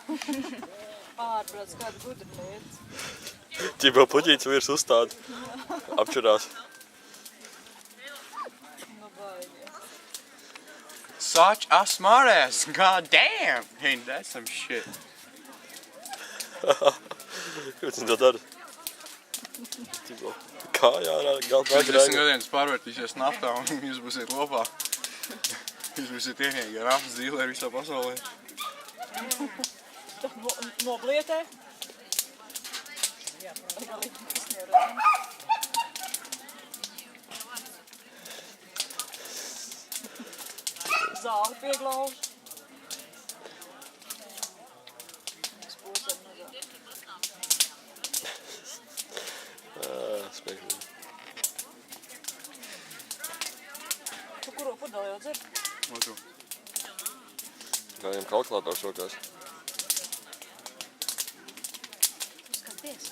Ārprāts, kāda gudra lieta. Ķipa puķītis virs uzstāda. Apčurās. Nu, baigi. Such a smartass. God damn. Ain't that some shit? Kāpēc viņi to dara? Ķipa, kājā ārā, galvā 10 grēga. gadiem pārvērtīsies naftā un jūs būsiet kopā. Jūs būsiet vienīgi ar naftas dīleri visā pasaulē. Tā noblietē. Jā, galīgi tas nevar. Zāli pieglauž. Spūcam mazāk. Smieklīgi. Tu kuro pudeli jau dzer? Otru. Kā viņam kalkulātors rokās. Skaties.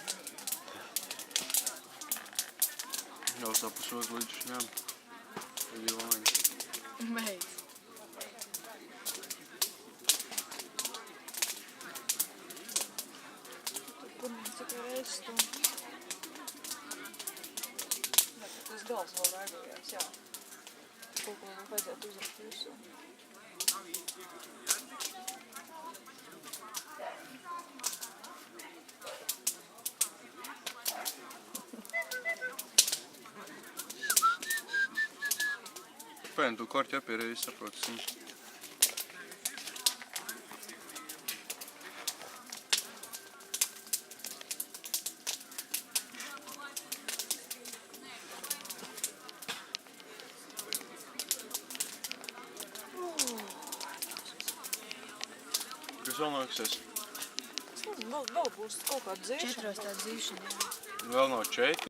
Jau sapusot līdz šņām. Tad jau laimīgi. Beidz. Tur mums tikai reizes tu. Ne, tas gals vēl raigojās, jā. Kaut ko vajadzētu uzrakt visu. Pēn, tu korķi apierēji, saprotas. Kas vēl nāksies? Vēl būs kaut kāda dzīšana. 4 tā dzīšana. Vēl nav 4.